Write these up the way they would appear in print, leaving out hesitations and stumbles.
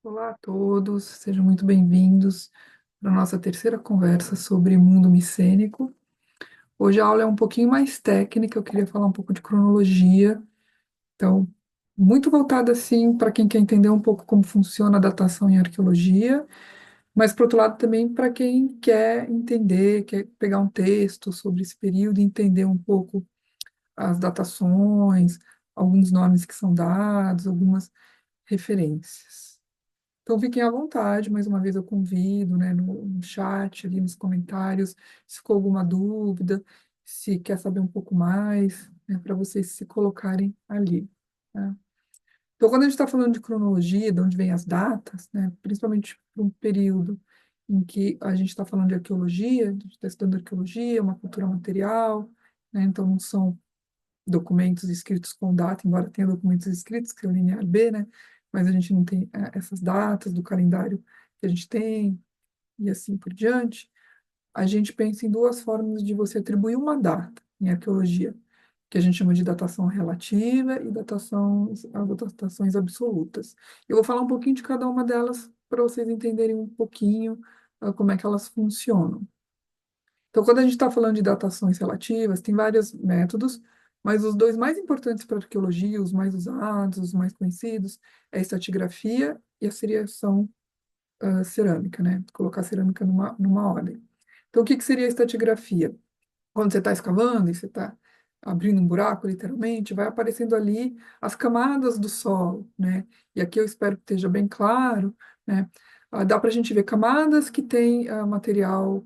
Olá a todos, sejam muito bem-vindos para a nossa terceira conversa sobre mundo micênico. Hoje a aula é um pouquinho mais técnica, eu queria falar um pouco de cronologia, então, muito voltada assim para quem quer entender um pouco como funciona a datação em arqueologia, mas por outro lado também para quem quer entender, quer pegar um texto sobre esse período e entender um pouco as datações, alguns nomes que são dados, algumas referências. Então, fiquem à vontade, mais uma vez eu convido, né, no chat, ali nos comentários, se ficou alguma dúvida, se quer saber um pouco mais, né, para vocês se colocarem ali, tá? Então, quando a gente está falando de cronologia, de onde vêm as datas, né, principalmente para um período em que a gente está falando de arqueologia, a gente está estudando arqueologia, uma cultura material, né, então não são documentos escritos com data, embora tenha documentos escritos, que é o linear B, né? Mas a gente não tem essas datas do calendário que a gente tem, e assim por diante. A gente pensa em duas formas de você atribuir uma data em arqueologia, que a gente chama de datação relativa e datações absolutas. Eu vou falar um pouquinho de cada uma delas para vocês entenderem um pouquinho como é que elas funcionam. Então, quando a gente está falando de datações relativas, tem vários métodos, mas os dois mais importantes para a arqueologia, os mais usados, os mais conhecidos, é a estratigrafia e a seriação cerâmica, né? Colocar a cerâmica numa ordem. Então, o que que seria a estratigrafia? Quando você está escavando e você está abrindo um buraco, literalmente, vai aparecendo ali as camadas do solo, né? E aqui eu espero que esteja bem claro, né? Dá para a gente ver camadas que têm material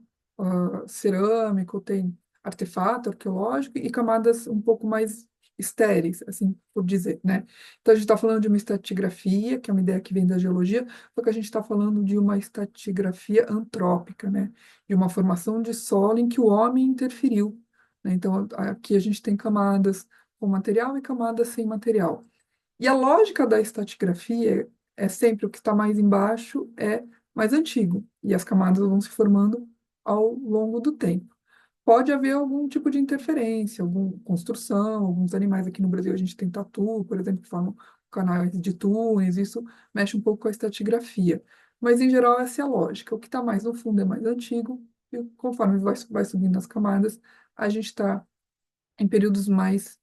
cerâmico, tem artefato arqueológico e camadas um pouco mais estéreis, assim por dizer, né? Então a gente está falando de uma estratigrafia, que é uma ideia que vem da geologia, só que a gente está falando de uma estratigrafia antrópica, né? De uma formação de solo em que o homem interferiu, né? Então, aqui a gente tem camadas com material e camadas sem material. E a lógica da estratigrafia é sempre o que está mais embaixo é mais antigo, e as camadas vão se formando ao longo do tempo. Pode haver algum tipo de interferência, alguma construção, alguns animais aqui no Brasil a gente tem tatu, por exemplo, que formam canais de túneis, isso mexe um pouco com a estratigrafia. Mas, em geral, essa é a lógica. O que está mais no fundo é mais antigo, e conforme vai subindo as camadas, a gente está em períodos mais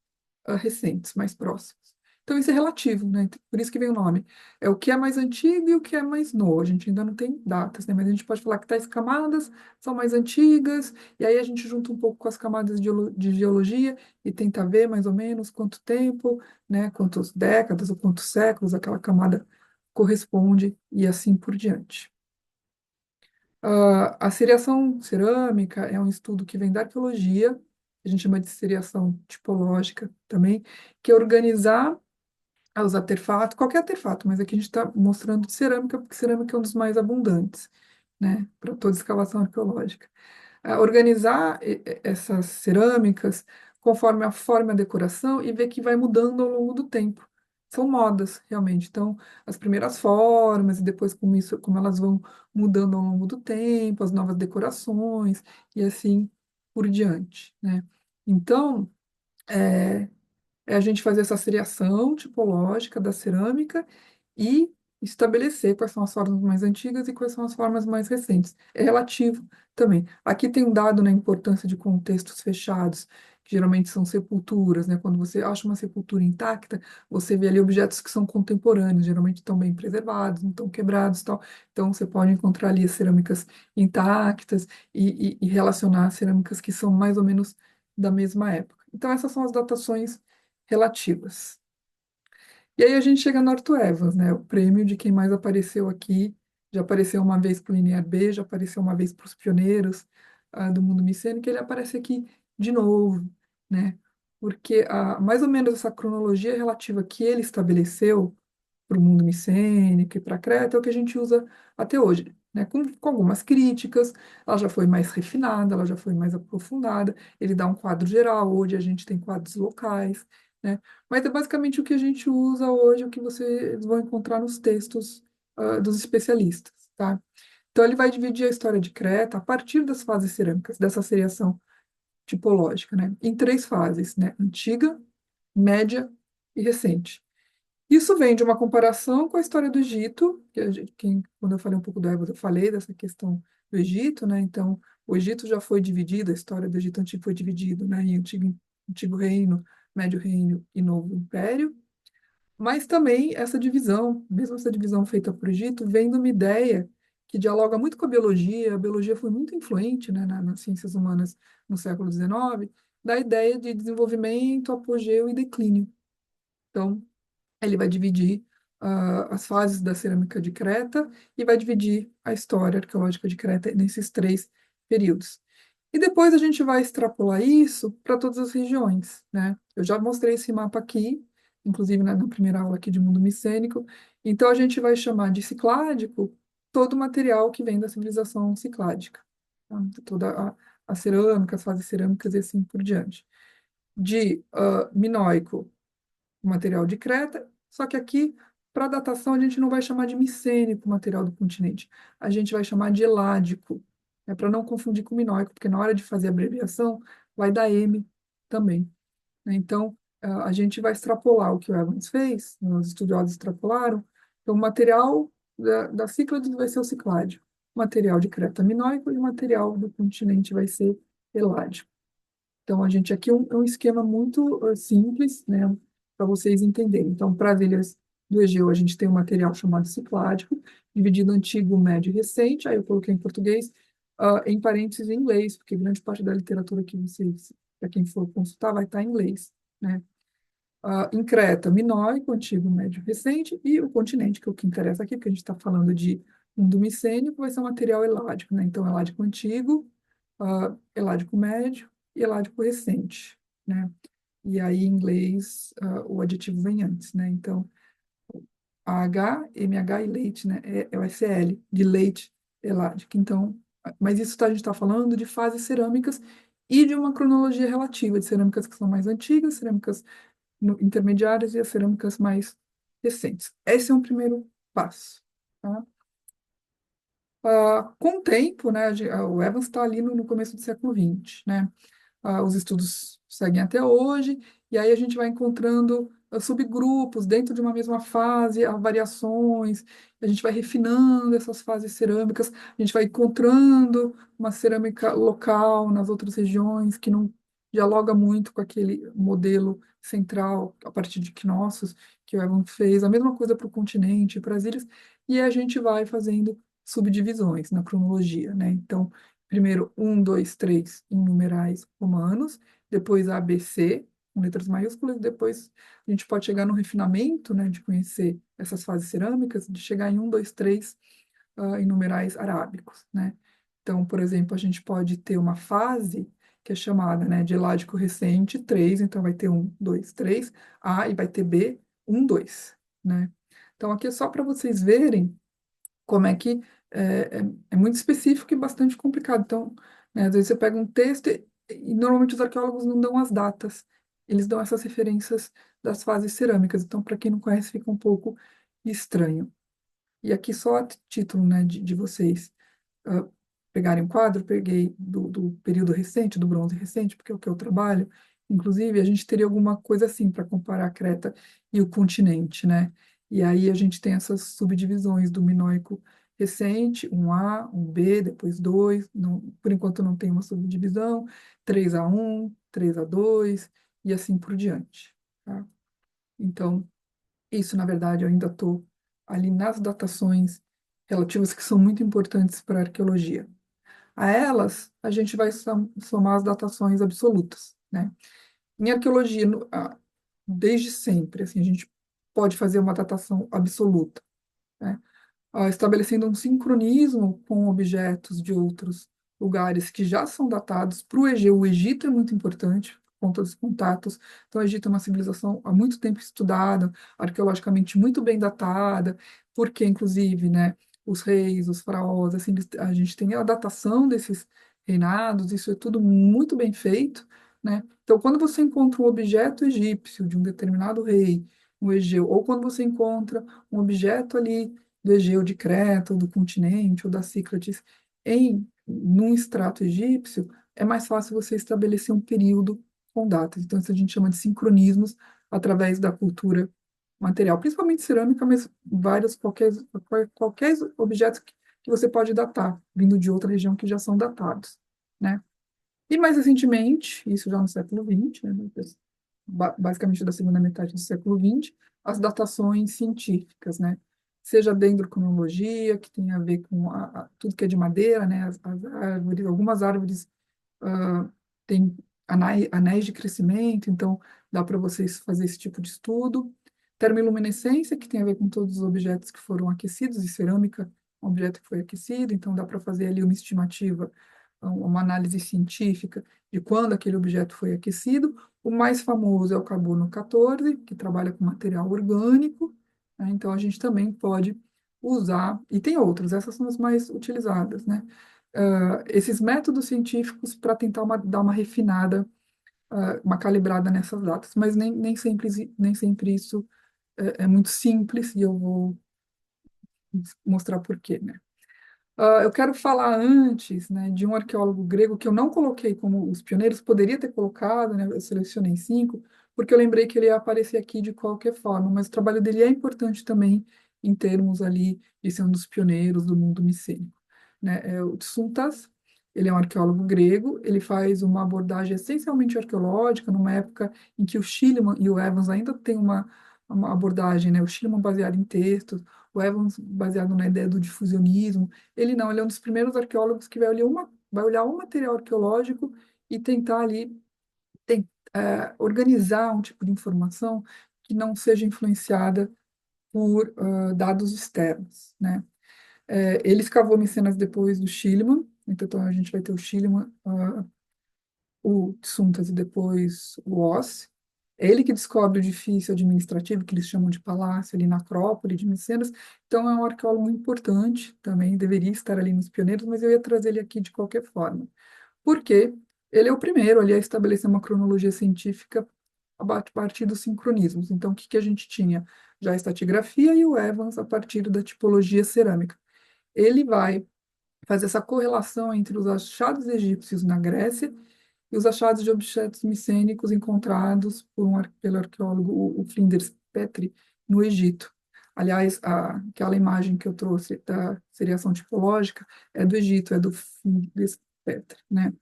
recentes, mais próximos. Então, isso é relativo, né? Por isso que vem o nome. É o que é mais antigo e o que é mais novo. A gente ainda não tem datas, né? Mas a gente pode falar que tais camadas são mais antigas, e aí a gente junta um pouco com as camadas de geologia e tenta ver mais ou menos quanto tempo, né? Quantas décadas ou quantos séculos aquela camada corresponde, e assim por diante. A seriação cerâmica é um estudo que vem da arqueologia, a gente chama de seriação tipológica também, que é organizar os artefatos, qualquer artefato, mas aqui a gente está mostrando de cerâmica, porque cerâmica é um dos mais abundantes, né, para toda escavação arqueológica. Organizar essas cerâmicas conforme a forma e a decoração e ver que vai mudando ao longo do tempo. São modas, realmente. Então, as primeiras formas e depois como elas vão mudando ao longo do tempo, as novas decorações e assim por diante, né? Então, é, é a gente fazer essa seriação tipológica da cerâmica e estabelecer quais são as formas mais antigas e quais são as formas mais recentes. É relativo também. Aqui tem um dado na importância de contextos fechados, que geralmente são sepulturas, né? Quando você acha uma sepultura intacta, você vê ali objetos que são contemporâneos, geralmente estão bem preservados, não estão quebrados, e tal. Então você pode encontrar ali as cerâmicas intactas e relacionar cerâmicas que são mais ou menos da mesma época. Então essas são as datações relativas. E aí a gente chega no Arthur Evans, né? O prêmio de quem mais apareceu aqui. Já apareceu uma vez para o Linear B, já apareceu uma vez para os pioneiros do mundo micênico, ele aparece aqui de novo, né? Porque mais ou menos essa cronologia relativa que ele estabeleceu para o mundo micênico e para Creta é o que a gente usa até hoje, né? Com algumas críticas, ela já foi mais refinada, ela já foi mais aprofundada, ele dá um quadro geral, hoje a gente tem quadros locais, né? Mas é basicamente o que a gente usa hoje, o que vocês vão encontrar nos textos dos especialistas, tá? Então ele vai dividir a história de Creta a partir das fases cerâmicas, dessa seriação tipológica, né? Em três fases, né? Antiga, média e recente. Isso vem de uma comparação com a história do Egito, quando eu falei um pouco do Ébano, eu falei dessa questão do Egito, né? Então, o Egito já foi dividido, a história do Egito Antigo foi dividido, né, em Antigo Reino, Médio Reino e Novo Império. Mas também essa divisão, mesmo essa divisão feita por Egito, vem de uma ideia que dialoga muito com a biologia. A biologia foi muito influente, né, nas ciências humanas no século XIX, da ideia de desenvolvimento, apogeu e declínio. Então, ele vai dividir as fases da cerâmica de Creta e vai dividir a história arqueológica de Creta nesses três períodos. E depois a gente vai extrapolar isso para todas as regiões, né? Eu já mostrei esse mapa aqui, inclusive na primeira aula aqui de mundo micênico. Então a gente vai chamar de cicládico todo o material que vem da civilização cicládica, tá? Toda a cerâmica, as fases cerâmicas e assim por diante. De minoico, o material de Creta, só que aqui, para datação, a gente não vai chamar de micênico o material do continente, a gente vai chamar de eládico, para não confundir com minoico, porque na hora de fazer a abreviação, vai dar M também, né? Então, a gente vai extrapolar o que o Evans fez, os estudiosos extrapolaram, então o material da Cíclades vai ser o cicládio, o material de Creta minoico e o material do continente vai ser eládico. Então, a gente aqui é um esquema muito simples, né, para vocês entenderem. Então, para as ilhas do Egeu, a gente tem um material chamado cicládico, dividido antigo, médio e recente. Aí eu coloquei em português, em parênteses em inglês, porque grande parte da literatura que vocês, para quem for consultar, vai estar em inglês, né? Em Creta, minoico, antigo, médio, recente, e o continente, que é o que interessa aqui, porque a gente está falando de mundo micênico, vai ser um material eládico, né? Então, eládico antigo, eládico médio e eládico recente, né? E aí, em inglês, o adjetivo vem antes, né? Então, AH, MH e leite, né? Vai ser L, de leite eládico. Então, mas isso a gente está falando de fases cerâmicas e de uma cronologia relativa, de cerâmicas que são mais antigas, cerâmicas intermediárias e as cerâmicas mais recentes. Esse é um primeiro passo, tá? Com o tempo, né, o Evans está ali no começo do século XX, né? Os estudos seguem até hoje, e aí a gente vai encontrando subgrupos dentro de uma mesma fase, há variações, a gente vai refinando essas fases cerâmicas, a gente vai encontrando uma cerâmica local nas outras regiões que não dialoga muito com aquele modelo central, a partir de Knossos, que o Evan fez, a mesma coisa para o continente, para as ilhas, e a gente vai fazendo subdivisões na cronologia, né? Então, primeiro, um, dois, três, em numerais romanos, depois ABC, com letras maiúsculas, depois a gente pode chegar no refinamento, né, de conhecer essas fases cerâmicas, de chegar em um, dois, três, em numerais arábicos, né? Então, por exemplo, a gente pode ter uma fase que é chamada, né, de eládico recente, 3, então vai ter um, dois, três, A e vai ter B, um, dois, né? Então, aqui é só para vocês verem como é que é muito específico e bastante complicado. Então, né, às vezes você pega um texto e normalmente os arqueólogos não dão as datas, eles dão essas referências das fases cerâmicas. Então, para quem não conhece, fica um pouco estranho. E aqui só a título, né, de vocês ah, pegarem um quadro, peguei do período recente, do bronze recente, porque é o que eu trabalho. Inclusive, a gente teria alguma coisa assim para comparar a Creta e o continente, né? E aí a gente tem essas subdivisões do minoico recente, um A, um B, depois dois, não, por enquanto não tem uma subdivisão, 3A1, 3A2 e assim por diante, tá? Então, isso, na verdade, eu ainda estou ali nas datações relativas que são muito importantes para a arqueologia. A elas, a gente vai somar as datações absolutas, né? Em arqueologia, desde sempre, assim, a gente pode fazer uma datação absoluta, né? Estabelecendo um sincronismo com objetos de outros lugares que já são datados. Para o Egeu, o Egito é muito importante, por conta dos contatos. Então, o Egito é uma civilização há muito tempo estudada, arqueologicamente muito bem datada, porque, inclusive, né, os reis, os faraós, assim, a gente tem a datação desses reinados, isso é tudo muito bem feito, né? Então, quando você encontra um objeto egípcio de um determinado rei, no Egeu, ou quando você encontra um objeto ali do Egeu, de Creta, ou do continente, ou das Cíclades, num extrato egípcio, é mais fácil você estabelecer um período com datas. Então, isso a gente chama de sincronismos através da cultura material, principalmente cerâmica, mas vários, qualquer objeto que você pode datar, vindo de outra região que já são datados, né? E mais recentemente, isso já no século XX, né, basicamente da segunda metade do século XX, as datações científicas, né? Seja dendrocronologia, que tem a ver com tudo que é de madeira, né? As árvores, algumas árvores têm anéis de crescimento, então dá para vocês fazer esse tipo de estudo. Termoiluminescência, que tem a ver com todos os objetos que foram aquecidos, e cerâmica, um objeto que foi aquecido, então dá para fazer ali uma estimativa, uma análise científica de quando aquele objeto foi aquecido. O mais famoso é o carbono 14, que trabalha com material orgânico, né? Então a gente também pode usar, e tem outros, essas são as mais utilizadas, né? Esses métodos científicos para tentar dar uma refinada, uma calibrada nessas datas, mas nem sempre isso é muito simples, e eu vou mostrar por quê, né? Eu quero falar antes, né, de um arqueólogo grego que eu não coloquei como os pioneiros, poderia ter colocado, né, eu selecionei cinco, porque eu lembrei que ele ia aparecer aqui de qualquer forma, mas o trabalho dele é importante também em termos ali de ser um dos pioneiros do mundo micênico, né? É o Tsuntas, ele é um arqueólogo grego, ele faz uma abordagem essencialmente arqueológica, numa época em que o Schliemann e o Evans ainda têm uma abordagem, né, o Schliemann baseado em textos, o Evans baseado na ideia do difusionismo. Ele não, ele é um dos primeiros arqueólogos que vai olhar um material arqueológico e tentar ali organizar um tipo de informação que não seja influenciada por dados externos, né? Ele escavou Micenas depois do Schliemann, então a gente vai ter o Schliemann, o Tsuntas e depois o Oss. É ele que descobre o edifício administrativo, que eles chamam de palácio, ali na Acrópole de Micenas. Então, é um arqueólogo importante também, deveria estar ali nos pioneiros, mas eu ia trazer ele aqui de qualquer forma. Porque ele é o primeiro ali a estabelecer uma cronologia científica a partir dos sincronismos. Então, o que que a gente tinha? Já a estratigrafia e o Evans a partir da tipologia cerâmica. Ele vai fazer essa correlação entre os achados egípcios na Grécia e os achados de objetos micênicos encontrados pelo arqueólogo o Flinders Petrie no Egito. Aliás, aquela imagem que eu trouxe da seriação tipológica é do Egito, é do Flinders Petrie, né?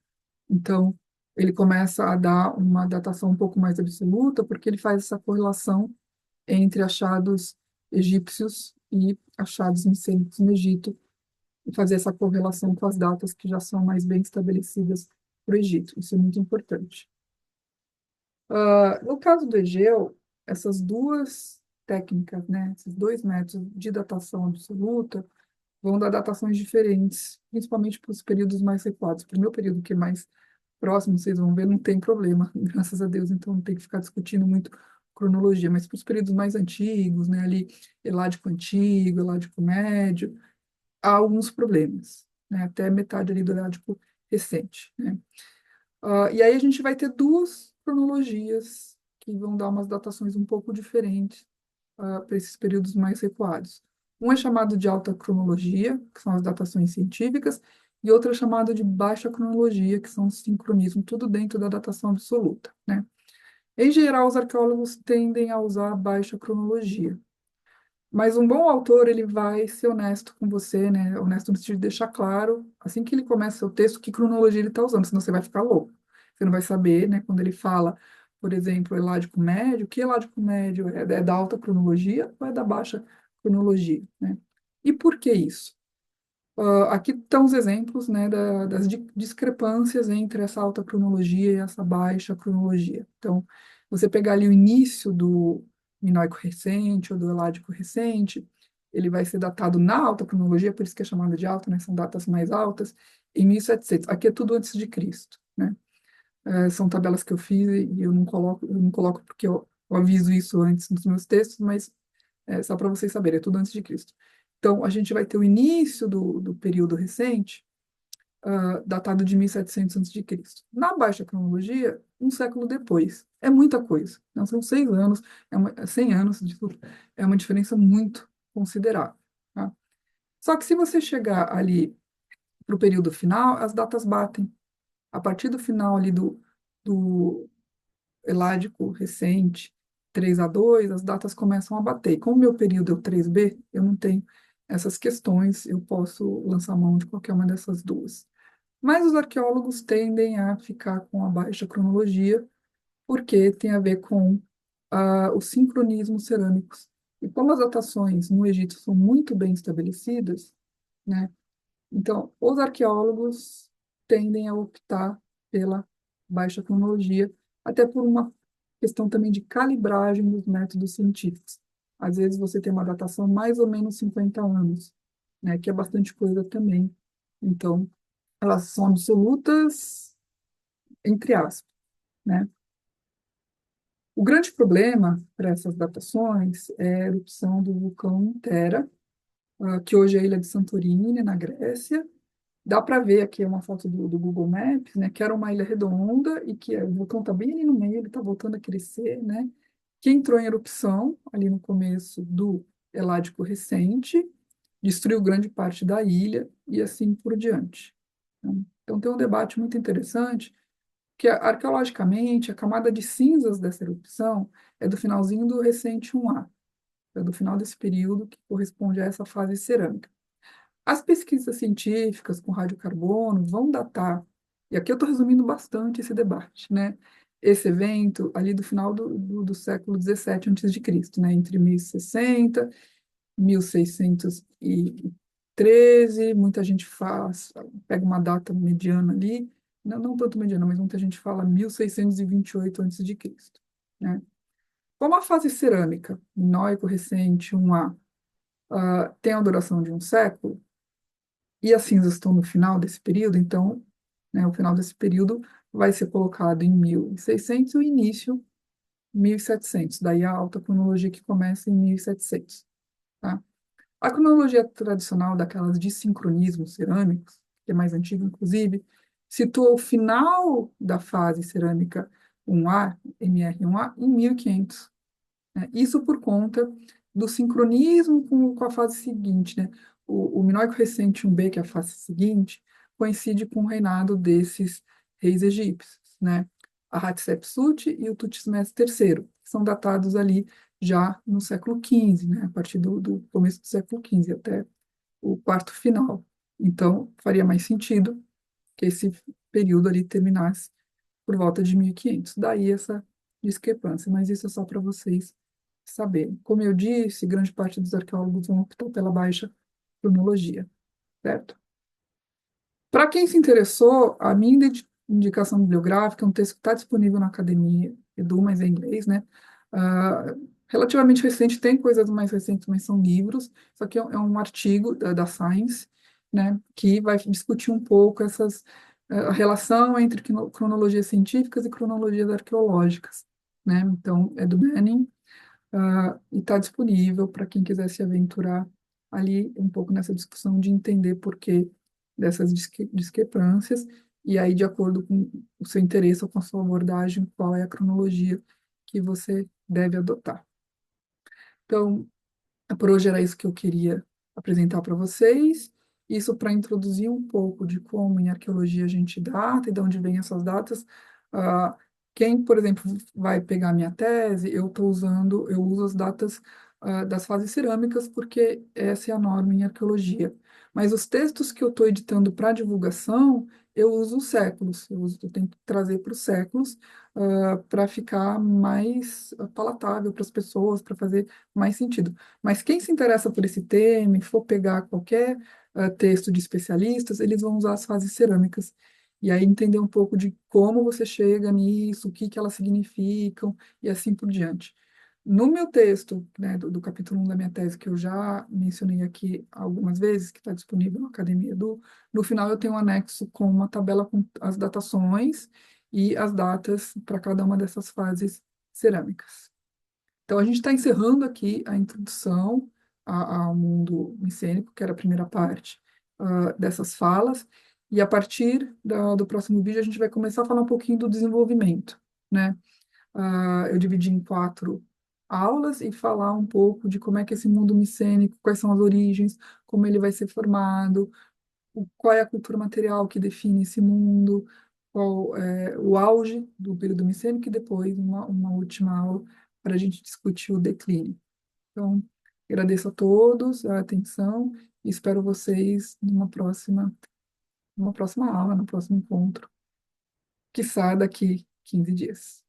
Então, ele começa a dar uma datação um pouco mais absoluta, porque ele faz essa correlação entre achados egípcios e achados micênicos no Egito, e fazer essa correlação com as datas que já são mais bem estabelecidas para o Egito. Isso é muito importante. No caso do Egeu, essas duas técnicas, né, esses dois métodos de datação absoluta, vão dar datações diferentes, principalmente para os períodos mais recuados. Para o meu período, que é mais próximo, vocês vão ver, não tem problema, graças a Deus, então não tem que ficar discutindo muito cronologia, mas para os períodos mais antigos, né, ali, Eládico Antigo, Eládico Médio, há alguns problemas, né, até metade ali do Eládico Recente, né. E aí a gente vai ter duas cronologias que vão dar umas datações um pouco diferentes para esses períodos mais recuados. Um é chamado de alta cronologia, que são as datações científicas, e outro é chamado de baixa cronologia, que são os sincronismos, tudo dentro da datação absoluta, né? Em geral, os arqueólogos tendem a usar a baixa cronologia. Mas um bom autor, ele vai ser honesto com você, né? Honesto no sentido de deixar claro, assim que ele começa o texto, que cronologia ele está usando, senão você vai ficar louco. Você não vai saber, né? Quando ele fala, por exemplo, eládico médio, que eládico médio é da alta cronologia ou é da baixa cronologia, né? E por que isso? Aqui estão os exemplos, né, das discrepâncias entre essa alta cronologia e essa baixa cronologia. Então, você pegar ali o início do minoico recente ou do eládico recente, ele vai ser datado na alta cronologia, por isso que é chamado de alta, né, são datas mais altas, em 1700. Aqui é tudo antes de Cristo, né? São tabelas que eu fiz e eu não coloco porque eu aviso isso antes nos meus textos, mas só para vocês saberem, é tudo antes de Cristo. Então, a gente vai ter o início do período recente, datado de 1700 a.C. Na baixa cronologia, um século depois. É muita coisa. Não são 6 anos, 100 anos, desculpa, é uma diferença muito considerável. Tá? Só que se você chegar ali para o período final, as datas batem. A partir do final ali do Eládico recente, 3A2, as datas começam a bater. E como o meu período é o 3B, eu não tenho essas questões, eu posso lançar mão de qualquer uma dessas duas. Mas os arqueólogos tendem a ficar com a baixa cronologia, porque tem a ver com os sincronismos cerâmicos. E como as datações no Egito são muito bem estabelecidas, né, então os arqueólogos tendem a optar pela baixa cronologia, até por uma questão também de calibragem dos métodos científicos. Às vezes você tem uma datação mais ou menos 50 anos, né, que é bastante coisa também. Então, elas são absolutas, entre aspas, né? O grande problema para essas datações é a erupção do vulcão Thera, que hoje é a ilha de Santorini, na Grécia. Dá para ver aqui uma foto do Google Maps, né, que era uma ilha redonda e que o vulcão está bem ali no meio, ele está voltando a crescer, né, que entrou em erupção ali no começo do Eládico Recente, destruiu grande parte da ilha e assim por diante, né. Então tem um debate muito interessante que arqueologicamente a camada de cinzas dessa erupção é do finalzinho do Recente 1A, é do final desse período que corresponde a essa fase cerâmica. As pesquisas científicas com radiocarbono vão datar, e aqui eu estou resumindo bastante esse debate, né? Esse evento ali do final do século XVII a.C., né? Entre 1060 e 1613, muita gente pega uma data mediana ali, não tanto mediana, mas muita gente fala 1628 a.C., né? Como a fase cerâmica, minoico recente, 1A, tem a duração de um século, e as cinzas estão no final desse período, então, né, o final desse período vai ser colocado em 1600 e o início 1700, daí a alta cronologia que começa em 1700, tá? A cronologia tradicional daquelas de sincronismos cerâmicos, que é mais antiga, inclusive, situa o final da fase cerâmica 1A, MR1A, em 1500, né? Isso por conta do sincronismo com a fase seguinte, né? O Minoico Recente 1B, que é a fase seguinte, coincide com o reinado desses reis egípcios, né? A Hatshepsut e o Tutmés III, que são datados ali já no século XV, né? A partir do começo do século XV até o quarto final. Então, faria mais sentido que esse período ali terminasse por volta de 1500. Daí essa discrepância, mas isso é só para vocês saberem. Como eu disse, grande parte dos arqueólogos vão optar pela baixa cronologia, certo? Para quem se interessou, a minha indicação bibliográfica é um texto que está disponível na Academia Edu, mas é em inglês, né? Ah, relativamente recente, tem coisas mais recentes, mas são livros. Isso aqui é um artigo da Science, né? Que vai discutir um pouco a relação entre cronologias científicas e cronologias arqueológicas, né? Então, é do Manning, e está disponível para quem quiser se aventurar ali um pouco nessa discussão de entender por que dessas discrepâncias, e aí, de acordo com o seu interesse ou com a sua abordagem, qual é a cronologia que você deve adotar. Então, por hoje era isso que eu queria apresentar para vocês. Isso para introduzir um pouco de como em arqueologia a gente data e de onde vêm essas datas. Ah, quem, por exemplo, vai pegar a minha tese, eu uso as datas das fases cerâmicas porque essa é a norma em arqueologia. Mas os textos que eu estou editando para divulgação, eu uso os séculos. Eu tenho que trazer para os séculos para ficar mais palatável para as pessoas, para fazer mais sentido. Mas quem se interessa por esse tema e for pegar qualquer texto de especialistas, eles vão usar as fases cerâmicas. E aí entender um pouco de como você chega nisso, o que que elas significam e assim por diante. No meu texto, né, do capítulo 1 da minha tese, que eu já mencionei aqui algumas vezes, que está disponível na Academia no final eu tenho um anexo com uma tabela com as datações e as datas para cada uma dessas fases cerâmicas. Então, a gente está encerrando aqui a introdução ao mundo micênico, que era a primeira parte, dessas falas, e a partir do próximo vídeo a gente vai começar a falar um pouquinho do desenvolvimento, né? Eu dividi em 4 aulas e falar um pouco de como é que esse mundo micênico, quais são as origens, como ele vai ser formado, qual é a cultura material que define esse mundo, qual é o auge do período micênico e depois uma última aula para a gente discutir o declínio. Então, agradeço a todos a atenção e espero vocês numa próxima aula, no próximo encontro, que sai daqui 15 dias.